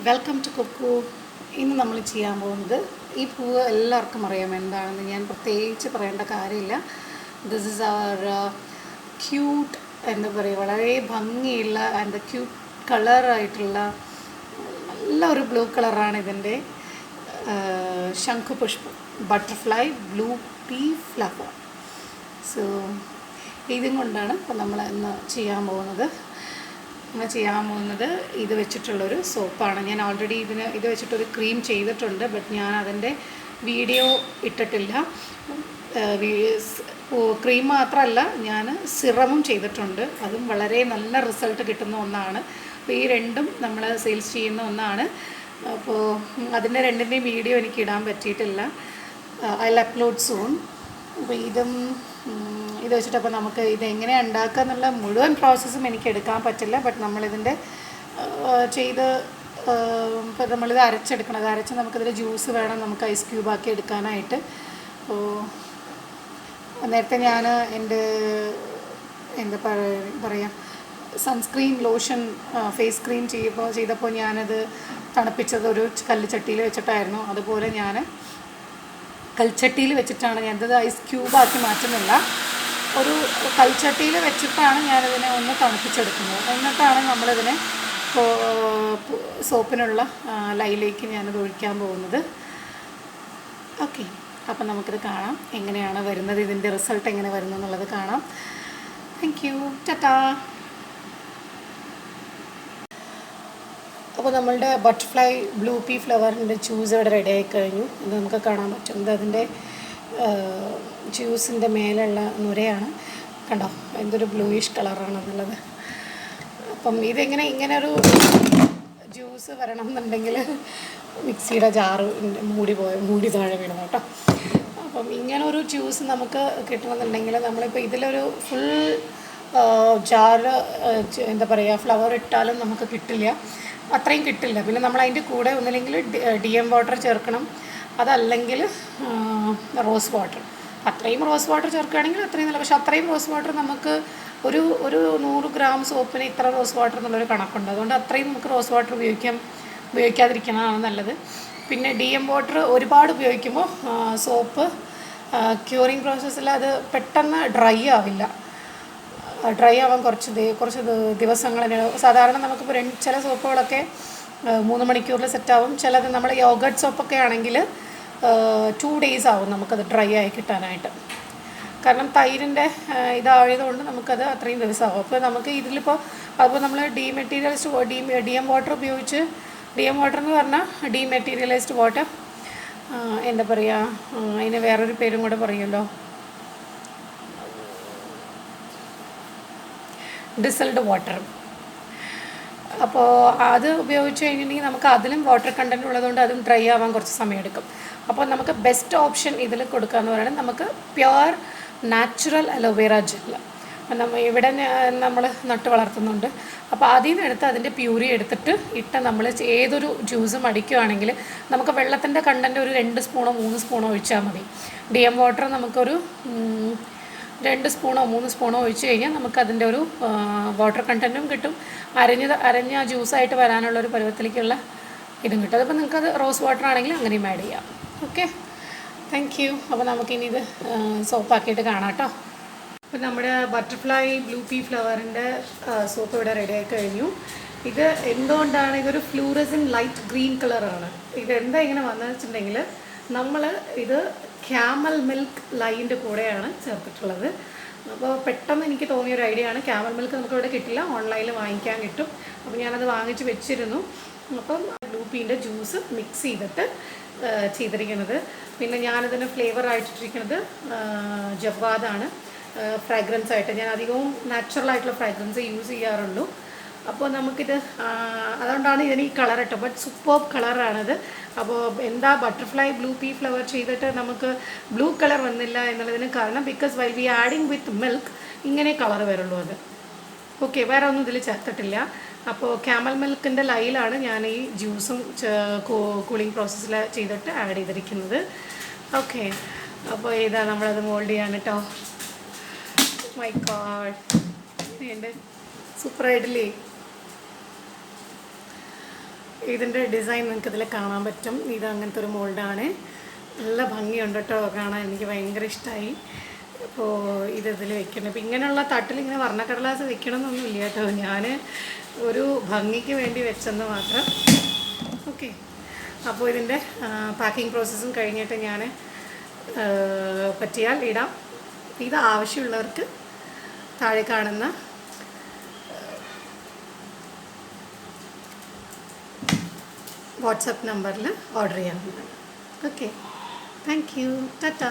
Welcome to Kuku. ഇന്ന് നമ്മൾ ചെയ്യാൻ പോകുന്നത്, ഈ പൂവ് എല്ലാവർക്കും അറിയാം എന്താണെന്ന് ഞാൻ പ്രത്യേകിച്ച് പറയേണ്ട കാര്യമില്ല. ദിസ് ഈസ് അവർ ക്യൂട്ട്, എന്താ പറയുക, വളരെ ഭംഗിയുള്ള ആൻഡ് ക്യൂട്ട് കളറായിട്ടുള്ള നല്ല ഒരു ബ്ലൂ കളറാണ് ഇതിൻ്റെ ശംഖുപുഷ്പം, butterfly blue pea flower. So ഇതും കൊണ്ടാണ് ഇപ്പം നമ്മൾ ഇന്ന് ചെയ്യാൻ പോകുന്നത്. ഇത് വെച്ചിട്ടുള്ളൊരു സോപ്പാണ്. ഞാൻ ഓൾറെഡി ഇത് വെച്ചിട്ടൊരു ക്രീം ചെയ്തിട്ടുണ്ട്, ബട്ട് ഞാൻ അതിൻ്റെ വീഡിയോ ഇട്ടിട്ടില്ല. ക്രീം മാത്രമല്ല, ഞാൻ സിറമും ചെയ്തിട്ടുണ്ട്. അതും വളരെ നല്ല റിസൾട്ട് കിട്ടുന്ന ഒന്നാണ്. അപ്പോൾ ഈ രണ്ടും നമ്മൾ സെയിൽസ് ചെയ്യുന്ന ഒന്നാണ്. അപ്പോൾ അതിൻ്റെ രണ്ടിൻ്റെയും വീഡിയോ എനിക്ക് ഇടാൻ പറ്റിയിട്ടില്ല. I will upload soon. അപ്പോൾ ഇത് വെച്ചിട്ടപ്പോൾ നമുക്ക് ഇതെങ്ങനെ ഉണ്ടാക്കുക എന്നുള്ള മുഴുവൻ പ്രോസസ്സും എനിക്ക് എടുക്കാൻ പറ്റില്ല. ബട്ട് നമ്മളിതിൻ്റെ ഇപ്പോൾ നമ്മളിത് അരച്ചെടുക്കണം. അത് അരച്ച് നമുക്കിതിൽ ജ്യൂസ് വേണം, നമുക്ക് ഐസ് ക്യൂബാക്കി എടുക്കാനായിട്ട്. അപ്പോൾ നേരത്തെ ഞാൻ എൻ്റെ എന്താ പറയുക സൺസ്ക്രീൻ ലോഷൻ ഫേസ് ക്രീം ചെയ്തപ്പോൾ ഞാനത് തണുപ്പിച്ചത് ഒരു കല്ലുചട്ടിയിൽ വെച്ചിട്ടായിരുന്നു. അതുപോലെ ഞാൻ കൽച്ചട്ടിയിൽ വെച്ചിട്ടാണ് ഞാനത് ഐസ് ക്യൂബാക്കി മാറ്റുന്നില്ല. ഒരു കൽച്ചട്ടിയിൽ വെച്ചിട്ടാണ് ഞാനിതിനെ ഒന്ന് തണുപ്പിച്ചെടുക്കുന്നത്. എന്നിട്ടാണ് നമ്മളിതിനെ സോപ്പിനുള്ള ലൈലേക്ക് ഞാനത് ഒഴിക്കാൻ പോകുന്നത്. ഓക്കെ, അപ്പം നമുക്കിത് കാണാം എങ്ങനെയാണ് വരുന്നത്, ഇതിൻ്റെ റിസൾട്ട് എങ്ങനെ വരുന്നു എന്നുള്ളത് കാണാം. Thank you, Tata. അപ്പോൾ നമ്മളുടെ ബട്ടർഫ്ലൈ ബ്ലൂ പീ ഫ്ലവറിൻ്റെ ജ്യൂസ് ഇവിടെ റെഡി ആയി കഴിഞ്ഞു. ഇത് നമുക്ക് കാണാൻ പറ്റും. ഇത് അതിൻ്റെ ജ്യൂസിൻ്റെ മേലുള്ള നുരയാണ്. കണ്ടോ, എന്തൊരു ബ്ലൂയിഷ് കളറാണ് എന്നുള്ളത്. അപ്പം ഇങ്ങനെ ഒരു ജ്യൂസ് വരണം എന്നുണ്ടെങ്കിൽ മിക്സിയുടെ ജാറ് മൂടി താഴെ വീണു കേട്ടോ. അപ്പം ഇങ്ങനൊരു ജ്യൂസ് നമുക്ക് കിട്ടണമെന്നുണ്ടെങ്കിൽ നമ്മളിപ്പോൾ ഇതിലൊരു ഫുൾ ജാറ് എന്താ പറയുക ഫ്ലവർ ഇട്ടാലും നമുക്ക് കിട്ടില്ല, അത്രയും കിട്ടില്ല. പിന്നെ നമ്മൾ അതിൻ്റെ കൂടെ ഒന്നില്ലെങ്കിൽ DM വാട്ടർ ചേർക്കണം, അതല്ലെങ്കിൽ റോസ് വാട്ടർ. അത്രയും റോസ് വാട്ടർ ചേർക്കുകയാണെങ്കിൽ അത്രയും നല്ല. പക്ഷേ അത്രയും റോസ് വാട്ടർ നമുക്ക് ഒരു 100 ഗ്രാം സോപ്പിന് ഇത്ര റോസ് വാട്ടർ എന്നുള്ളൊരു കണക്കുണ്ട്. അതുകൊണ്ട് അത്രയും നമുക്ക് റോസ് വാട്ടർ ഉപയോഗിക്കാതിരിക്കുന്നതാണ് നല്ലത്. പിന്നെ DM വാട്ടർ ഒരുപാട് ഉപയോഗിക്കുമ്പോൾ സോപ്പ് ക്യൂറിങ് പ്രോസസ്സിൽ അത് പെട്ടെന്ന് ഡ്രൈ ആവില്ല. ഡ്രൈ ആവാൻ കുറച്ച് ദിവസങ്ങൾ. സാധാരണ നമുക്കിപ്പോൾ ചില സോപ്പുകളൊക്കെ 3 മണിക്കൂറിൽ സെറ്റാവും. ചിലത് നമ്മൾ യോഗട്ട് സോപ്പൊക്കെ ആണെങ്കിൽ 2 days ആവും നമുക്കത് ഡ്രൈ ആയി കിട്ടാനായിട്ട്. കാരണം തൈരിൻ്റെ ഇതായതുകൊണ്ട് നമുക്കത് അത്രയും ദിവസമാവും. അപ്പോൾ നമുക്ക് ഇതിലിപ്പോൾ അപ്പോൾ നമ്മൾ DM വാട്ടർ ഉപയോഗിച്ച്, DM വാട്ടർ എന്ന് പറഞ്ഞാൽ ഡീമെറ്റീരിയലൈസ്ഡ് വാട്ടർ, എന്താ പറയുക, അതിന് വേറൊരു പേരും കൂടെ പറയുമല്ലോ, ഡിസൽഡ് വാട്ടർ. അപ്പോൾ അത് ഉപയോഗിച്ച് കഴിഞ്ഞിട്ടുണ്ടെങ്കിൽ നമുക്ക് അതിലും വാട്ടർ കണ്ടൻറ്റ് ഉള്ളതുകൊണ്ട് അതും ഡ്രൈ ആവാൻ കുറച്ച് സമയമെടുക്കും. അപ്പോൾ നമുക്ക് ബെസ്റ്റ് ഓപ്ഷൻ ഇതിൽ കൊടുക്കുക എന്ന് പറയുന്നത് നമുക്ക് പ്യുവർ നാച്ചുറൽ അലോവേറ ജെൽ. ഇവിടെ നമ്മൾ നട്ട് വളർത്തുന്നുണ്ട്. അപ്പോൾ അതിൽ നിന്ന് എടുത്ത് അതിൻ്റെ പ്യൂരി എടുത്തിട്ട് നമ്മൾ ഏതൊരു ജ്യൂസും അടിക്കുകയാണെങ്കിൽ നമുക്ക് വെള്ളത്തിൻ്റെ കണ്ടൻറ്റ് ഒരു 2 സ്പൂണോ 3 സ്പൂണോ ഒഴിച്ചാൽ മതി. DM വാട്ടർ നമുക്കൊരു 2 സ്പൂണോ 3 സ്പൂണോ ഒഴിച്ച് കഴിഞ്ഞാൽ നമുക്കതിൻ്റെ ഒരു വാട്ടർ കണ്ടൻറ്റും കിട്ടും, അരഞ്ഞ ജ്യൂസായിട്ട് വരാനുള്ളൊരു പരുവത്തിലേക്കുള്ള ഇതും കിട്ടും. അതിപ്പോൾ നിങ്ങൾക്കത് റോസ് വാട്ടർ ആണെങ്കിൽ അങ്ങനെയും ആഡ് ചെയ്യാം. Okay, thank you. അപ്പോൾ നമുക്കിനി ഇത് സോപ്പാക്കിയിട്ട് കാണാം കേട്ടോ. അപ്പോൾ നമ്മുടെ ബട്ടർഫ്ലൈ ബ്ലൂ പീ ഫ്ലവറിൻ്റെ സോപ്പ് ഇവിടെ റെഡി ആയി കഴിഞ്ഞു. ഇത് എന്തുകൊണ്ടാണ്, ഇതൊരു ഫ്ലൂറസൻ ലൈറ്റ് ഗ്രീൻ കളറാണ്. ഇതെന്താ ഇങ്ങനെ വന്നതെന്ന് വെച്ചിട്ടുണ്ടെങ്കിൽ നമ്മൾ ഇത് ക്യാമൽ മിൽക്ക് ലൈൻ്റെ കൂടെയാണ് ചേർത്തിട്ടുള്ളത്. അപ്പോൾ പെട്ടെന്ന് എനിക്ക് തോന്നിയൊരു ഐഡിയ ആണ്. ക്യാമൽ മിൽക്ക് നമുക്കിവിടെ കിട്ടില്ല, ഓൺലൈനിൽ വാങ്ങിക്കാൻ കിട്ടും. അപ്പോൾ ഞാനത് വാങ്ങിച്ച് വെച്ചിരുന്നു. അപ്പം ബ്ലൂ പീൻ്റെ ജ്യൂസ് മിക്സ് ചെയ്തിരിക്കുന്നത്. പിന്നെ ഞാനിതിന് ഫ്ലേവർ ആയിട്ടിരിക്കുന്നത് ജവാദാണ്. ഫ്രാഗ്രൻസ് ആയിട്ട് ഞാൻ അധികവും നാച്ചുറലായിട്ടുള്ള ഫ്രാഗ്രൻസ് യൂസ് ചെയ്യാറുള്ളൂ. അപ്പോൾ നമുക്കിത് അതുകൊണ്ടാണ് ഇതിന് ഈ കളർ ഇട്ടോ. ബട്ട് സൂപ്പർബ് കളറാണിത്. അപ്പോൾ എന്താ ബട്ടർഫ്ലൈ ബ്ലൂ പീ ഫ്ലവർ ചെയ്തിട്ട് നമുക്ക് ബ്ലൂ കളർ വന്നില്ല എന്നുള്ളതിന് കാരണം because while we adding with milk ഇങ്ങനെ കളർ വരുള്ളൂ അത്. ഓക്കെ, വേറെ ഒന്നും ഇതിൽ ചേർത്തിട്ടില്ല. അപ്പോൾ ക്യാമൽ മിൽക്കിൻ്റെ ലൈലാണ് ഞാൻ ഈ ജ്യൂസും കൂളിംഗ് പ്രോസസ്സിൽ ചെയ്തിട്ട് ആഡ് ചെയ്തിരിക്കുന്നത്. ഓക്കെ, അപ്പോൾ ഇതാ നമ്മളത് മോൾഡ് ചെയ്യാൻ കേട്ടോ. മൈ ഗോഡ്, സൂപ്പറായിട്ടില്ലേ? ഇതിൻ്റെ ഡിസൈൻ നിങ്ങൾക്ക് ഇതിൽ കാണാൻ പറ്റും. ഇത് അങ്ങനത്തെ ഒരു മോൾഡാണ്. നല്ല ഭംഗിയുണ്ട് കേട്ടോ കാണാൻ. എനിക്ക് ഭയങ്കര ഇഷ്ടമായി. അപ്പോൾ ഇതിൽ വെക്കണം. അപ്പോൾ ഇങ്ങനെയുള്ള തട്ടിൽ ഇങ്ങനെ വർണ്ണക്കടലാസ് വെക്കണമെന്നൊന്നുമില്ല കേട്ടോ. ഞാൻ ഒരു ഭംഗിക്ക് വേണ്ടി വെച്ചെന്ന് മാത്രം. ഓക്കെ, അപ്പോൾ ഇതിൻ്റെ പാക്കിംഗ് പ്രോസസ്സും കഴിഞ്ഞിട്ട് ഞാൻ പറ്റിയാൽ ഇടാം. ഇത് ആവശ്യമുള്ളവർക്ക് താഴെ കാണുന്ന വാട്സപ്പ് നമ്പറിൽ ഓർഡർ ചെയ്യാവുന്നതാണ്. Okay, thank you, Tata.